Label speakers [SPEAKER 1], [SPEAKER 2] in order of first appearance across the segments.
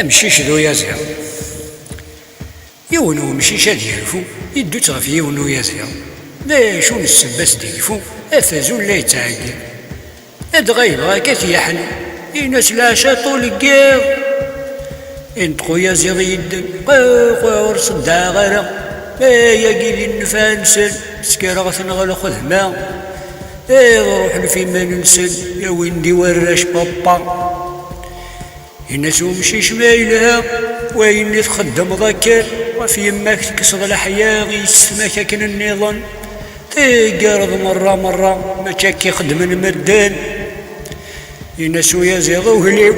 [SPEAKER 1] امشيش ذو يزهر يونو مشيش هاد يلفو يدو تغف يونو يزهر ذا شون السباس ديلفو افازون لا يتعاقل هاد غيبغا كتيحن يناس العشا طول الكير ينطقو يزيض يدن قاقوا صدع غرا يا قيدي النفع نسل سكيرا غثنغل خذما روح فيما ننسل يا ويندي وراش بابا الناس ومشي شمايلها وين تخدم ذاكر وفي يماك تكسر الحياة يسماك كن النظام تقارض مرة ما تشكي خدم المدان الناس ويزيضو هليو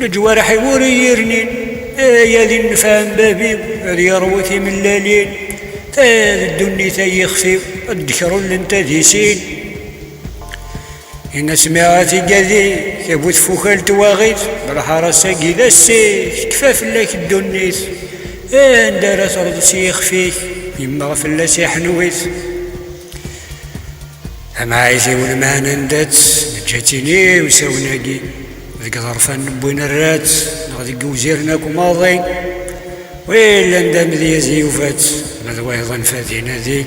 [SPEAKER 1] الجوارح يوري يرنين يا ذي النفام بابي هذي روثي من الليل الدني يخفي الذكر اللي انت ذيسين إن سمعاتي قاذي كابوت فوكال تواغيت بالحارة ساقي ذا السيف كفاف لك الدنيث دارت أرض سيخفيك يما غفل سيحنويت معايثي والمعنى ندات نجاتيني وساوناكي ذيك ظرفان نبوين الرات نغذيك وزيرناك وماضي ويلا ندام ذي زيوفات ماذا وايضا فاتينا ذي